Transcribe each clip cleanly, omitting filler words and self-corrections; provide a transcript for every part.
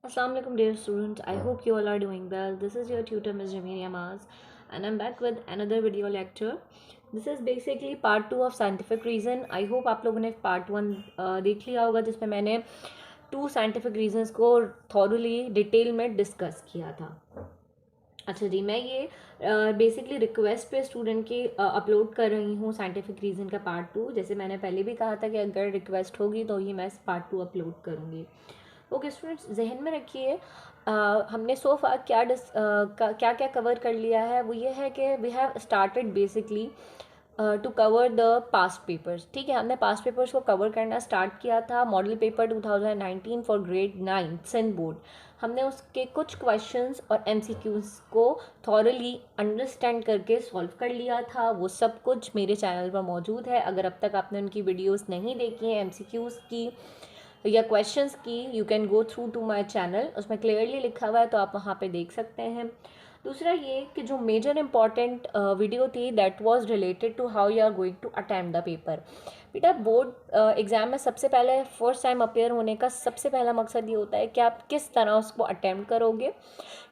Assalamualaikum dear students, I hope you all are doing well. This is your tutor Ms. Jamilia Maz and I'm back with another video lecture. This is basically part 2 of scientific reason. I hope आप लोगों ने part 1 देख लिया होगा जिसमें मैंने 2 scientific reasons को thoroughly detail में डिस्कस किया था। अच्छा जी, मैं ये बेसिकली रिक्वेस्ट पे स्टूडेंट की अपलोड कर रही हूँ साइंटिफिक रीज़न का पार्ट 2। जैसे मैंने पहले भी कहा था कि अगर रिक्वेस्ट होगी तो ही मैं पार्ट 2 अपलोड करूँगी। ओके स्टूडेंट्स, जहन में रखिए हमने सो फार क्या क्या कवर कर लिया है। वो ये है कि we have started basically to cover the past papers. ठीक है, हमने पास्ट पेपर्स को कवर करना स्टार्ट किया था। Model paper 2019 for grade 9 Sindh board, हमने उसके कुछ क्वेश्चंस और एमसीक्यूज को थॉरली अंडरस्टैंड करके सॉल्व कर लिया था। वो सब कुछ मेरे चैनल पर मौजूद है। अगर अब तक आपने उनकी वीडियोस नहीं देखी हैं एमसीक्यूज की या क्वेश्चंस की, you can go through to my channel, उसमें क्लियरली लिखा हुआ है तो आप वहाँ पे देख सकते हैं। दूसरा ये कि जो मेजर इंपॉर्टेंट वीडियो थी that was related to how you are going to attempt the paper. बेटा बोर्ड एग्ज़ाम में सबसे पहले फर्स्ट टाइम अपेयर होने का सबसे पहला मकसद ये होता है कि आप किस तरह उसको अटेम्प्ट करोगे,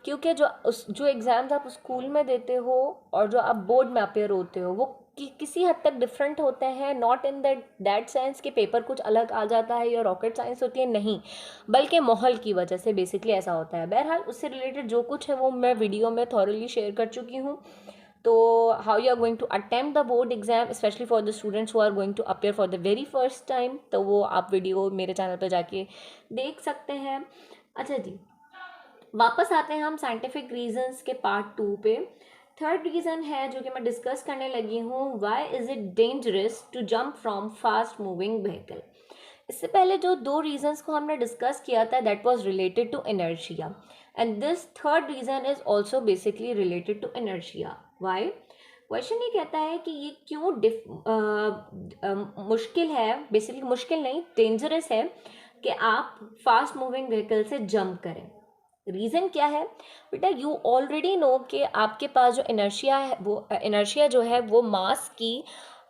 क्योंकि जो एग्ज़ाम्स आप स्कूल में देते हो और जो आप बोर्ड में अपेयर होते हो वो किसी हद तक डिफरेंट होते हैं। नॉट इन दैट सेंस कि पेपर कुछ अलग आ जाता है या रॉकेट साइंस होती है, नहीं, बल्कि माहौल की वजह से बेसिकली ऐसा होता है। बहरहाल उससे रिलेटेड जो कुछ है वो मैं वीडियो में थॉरली शेयर कर चुकी हूँ। तो how you are going to attempt the board exam specially for the students who are going to appear for the very first time, तो वो आप वीडियो मेरे चैनल पर जाके देख सकते हैं। अच्छा जी, वापस आते हैं हम साइंटिफिक रीजंस के पार्ट 2 पे। थर्ड रीज़न है जो कि मैं डिस्कस करने लगी हूँ, why is it dangerous to jump from fast moving vehicle. इससे पहले जो 2 रीजंस को हमने डिस्कस किया था that was related to inertia, and this third reason is also basically related to inertia. Why? Question ये कहता है कि ये क्यों मुश्किल है, बेसिकली मुश्किल नहीं, डेंजरस है कि आप फास्ट मूविंग व्हीकल से जंप करें। रीज़न क्या है बेटा? यू ऑलरेडी नो कि आपके पास जो इनर्शिया है, वो इनर्शिया जो है वो मास की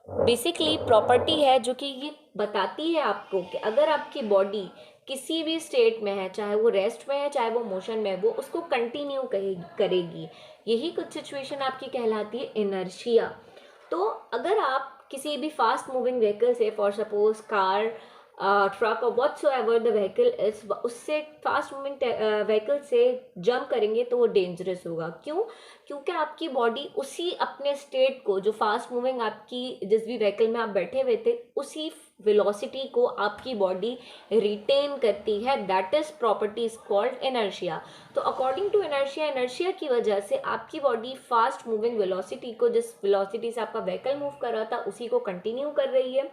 बेसिकली प्रॉपर्टी है जो कि ये बताती है आपको कि अगर आपकी बॉडी किसी भी स्टेट में है, चाहे वो रेस्ट में है चाहे वो मोशन में है, वो उसको कंटिन्यू करेगी। यही कुछ सिचुएशन आपकी कहलाती है इनर्शिया। तो अगर आप किसी भी फास्ट मूविंग व्हीकल से, फॉर सपोज कार, ट्रक और what so ever the vehicle is, उससे फास्ट मूविंग व्हीकल से जंप करेंगे तो वो डेंजरस होगा। क्यों? क्योंकि आपकी बॉडी उसी अपने स्टेट को, जो फास्ट मूविंग आपकी जिस भी व्हीकल में आप बैठे हुए थे, उसी वेलोसिटी को आपकी बॉडी रिटेन करती है। That is property is called inertia. तो अकॉर्डिंग टू इनर्शिया, इनर्शिया की वजह से आपकी बॉडी फास्ट मूविंग वेलोसिटी को, जिस वेलोसिटी से आपका व्हीकल मूव कर रहा था, उसी को कंटिन्यू कर रही है।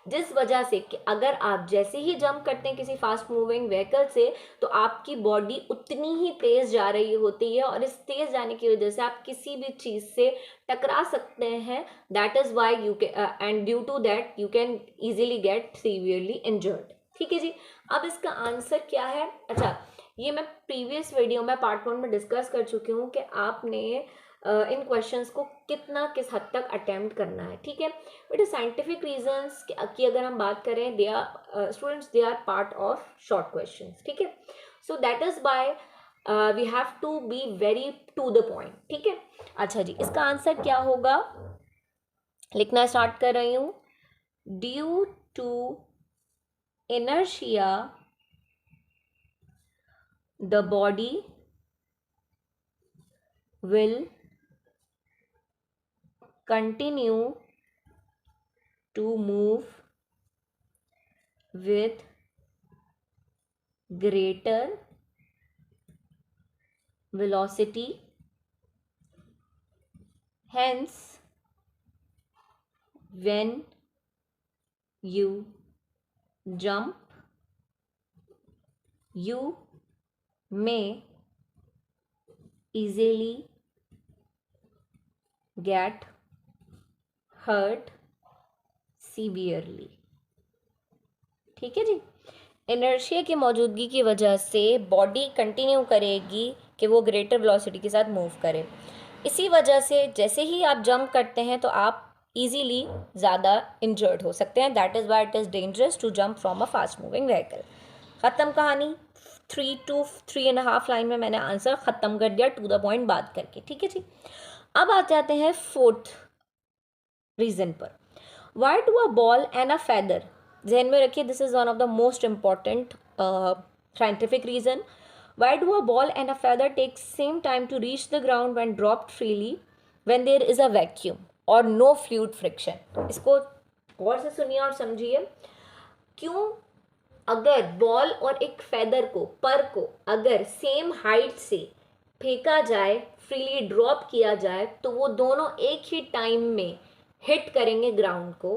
जिस वजह से कि अगर आप जैसे ही जंप करते हैं किसी फास्ट मूविंग व्हीकल से तो आपकी बॉडी उतनी ही तेज जा रही होती है, और इस तेज जाने की वजह से आप किसी भी चीज़ से टकरा सकते हैं। That is why you can, and due to that you can easily get severely injured. ठीक है जी, अब इसका आंसर क्या है? अच्छा, ये मैं प्रीवियस वीडियो में पार्ट 1 में डिस्कस कर चुकी हूँ कि आपने इन क्वेश्चंस को कितना किस हद तक अटेम्प्ट करना है। ठीक है बेटा, साइंटिफिक रीजंस की अगर हम बात करें, they are students, they are part of short questions. ठीक है, so that is why we have to be very to the point. ठीक है, अच्छा जी, इसका आंसर क्या होगा? लिखना स्टार्ट कर रही हूँ। Due to inertia the body will continue to move with greater velocity, hence when you jump you may easily get hurt severely। ठीक है जी, इनर्शिया की मौजूदगी की वजह से बॉडी कंटिन्यू करेगी कि वो ग्रेटर वेलोसिटी के साथ मूव करे। इसी वजह से जैसे ही आप जंप करते हैं तो आप ईजीली ज़्यादा इंजर्ड हो सकते हैं. That is why it is dangerous to jump from a fast moving vehicle. ख़त्म कहानी. 3 to 3.5 लाइन में मैंने आंसर ख़त्म कर दिया टू द पॉइंट बात करके. ठीक है जी. अब आ जाते हैं फोर्थ रीज़न पर. Why do a ball and a feather, जहन में रखिए, this is one of the most important scientific reason. Why do a ball and a feather take same time to reach the ground when dropped freely when there is a vacuum और no fluid friction. इसको गौर से सुनिए और समझिए. क्यों? अगर ball और एक फेदर को, पर को, अगर सेम हाइट से फेंका जाए, फ्रीली ड्रॉप किया जाए, तो वो दोनों एक ही टाइम में हिट करेंगे ग्राउंड को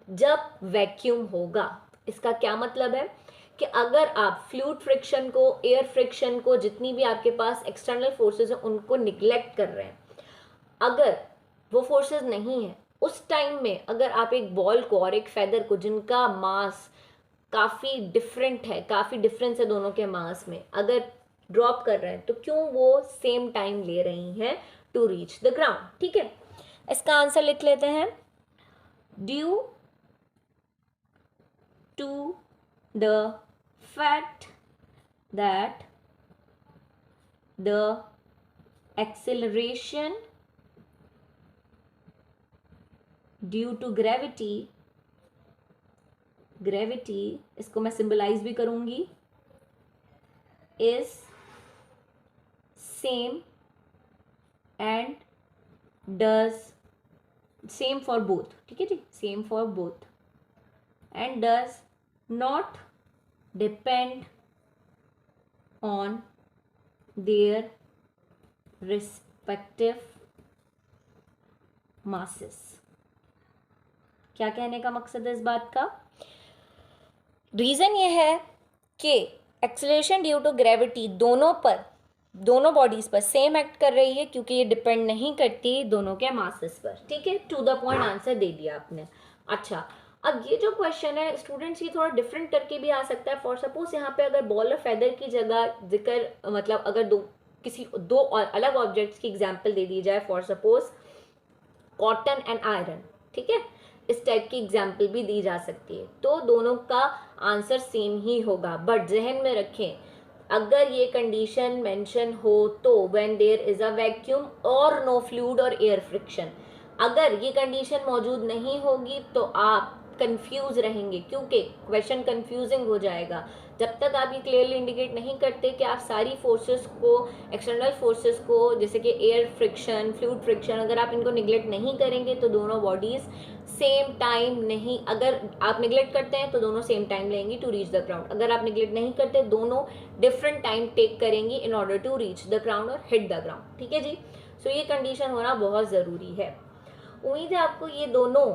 जब वैक्यूम होगा. इसका क्या मतलब है कि अगर आप फ्लूइड फ्रिक्शन को, एयर फ्रिक्शन को, जितनी भी आपके पास एक्सटर्नल फोर्सेस हैं उनको निग्लेक्ट कर रहे हैं, अगर वो फोर्सेस नहीं है उस टाइम में, अगर आप एक बॉल को और एक फेदर को, जिनका मास काफ़ी डिफरेंट है, काफ़ी डिफरेंस है दोनों के मास में, अगर ड्रॉप कर रहे हैं, तो क्यों वो सेम टाइम ले रही हैं टू रीच द ग्राउंड. ठीक है, इसका आंसर लिख लेते हैं. Due to the fact that the acceleration due to gravity, इसको मैं सिंबलाइज भी करूंगी, is same and does same for both. ठीक है जी, same for both and does not depend on their respective masses. क्या कहने का मकसद है इस बात का? रीज़न ये है कि एक्सेलरेशन ड्यू टू ग्रेविटी दोनों बॉडीज़ पर सेम एक्ट कर रही है, क्योंकि ये डिपेंड नहीं करती दोनों के मासेस पर. ठीक है, टू द पॉइंट आंसर दे दिया आपने. अच्छा, अब ये जो क्वेश्चन है स्टूडेंट्स, ये थोड़ा डिफरेंट करके भी आ सकता है. फॉर सपोज यहाँ पे अगर बॉल और फेदर की जगह जिक्र, मतलब अगर दो और अलग ऑब्जेक्ट्स की एग्जाम्पल दे दी जाए, for suppose cotton and iron, ठीक है, इस टाइप की एग्जाम्पल भी दी जा सकती है, तो दोनों का आंसर सेम ही होगा. बट जहन में रखें, अगर ये कंडीशन मेंशन हो तो when there is a vacuum और नो फ्लूइड और एयर फ्रिक्शन, अगर ये कंडीशन मौजूद नहीं होगी तो आप कंफ्यूज रहेंगे, क्योंकि क्वेश्चन कंफ्यूजिंग हो जाएगा. जब तक आप ये क्लियरली इंडिकेट नहीं करते कि आप सारी फोर्सेस को, एक्सटर्नल फोर्सेस को, जैसे कि एयर फ्रिक्शन, फ्लूइड फ्रिक्शन, अगर आप इनको निगलेक्ट नहीं करेंगे तो दोनों बॉडीज सेम टाइम नहीं, अगर आप निगलेक्ट करते हैं तो दोनों सेम टाइम लेंगी टू रीच द ग्राउंड. अगर आप निगलेक्ट नहीं करते, दोनों डिफरेंट टाइम टेक करेंगी in order to reach the ground और हिट द ग्राउंड. ठीक है जी, सो ये कंडीशन होना बहुत ज़रूरी है. उम्मीद है आपको ये दोनों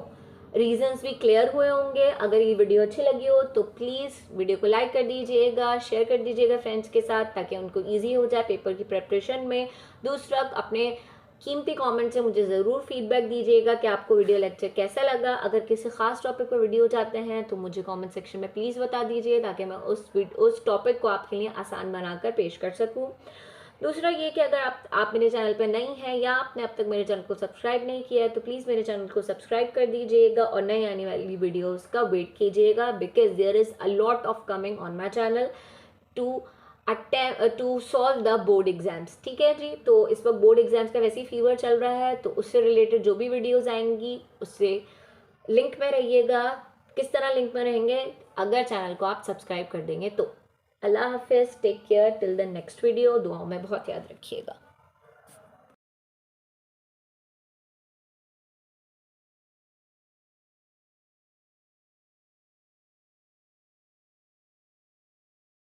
रीजंस भी क्लियर हुए होंगे. अगर ये वीडियो अच्छी लगी हो तो प्लीज़ वीडियो को लाइक कर दीजिएगा, शेयर कर दीजिएगा फ्रेंड्स के साथ, ताकि उनको ईजी हो जाए पेपर की प्रेपरेशन में. दूसरा, अपने कीमती कमेंट से मुझे ज़रूर फीडबैक दीजिएगा कि आपको वीडियो लेक्चर कैसा लगा. अगर किसी खास टॉपिक पर वीडियो चाहते हैं तो मुझे कमेंट सेक्शन में प्लीज़ बता दीजिए, ताकि मैं उस टॉपिक को आपके लिए आसान बनाकर पेश कर सकूँ. दूसरा ये कि अगर आप मेरे चैनल पर नई हैं या आपने अब तक मेरे चैनल को सब्सक्राइब नहीं किया है तो प्लीज़ मेरे चैनल को सब्सक्राइब कर दीजिएगा और नई आने वाली वीडियोस का वेट कीजिएगा, because there is a lot of coming on my channel to solve the board exams. ठीक है जी, तो इस वक्त बोर्ड एग्जाम्स का वैसे ही फीवर चल रहा है, तो उससे रिलेटेड जो भी वीडियोज़ आएंगी उससे लिंक में रहिएगा. किस तरह लिंक में रहेंगे? अगर चैनल को आप सब्सक्राइब कर देंगे तो. अल्लाह हाफिज़, take care till the next video. दुआओं में बहुत याद रखिएगा.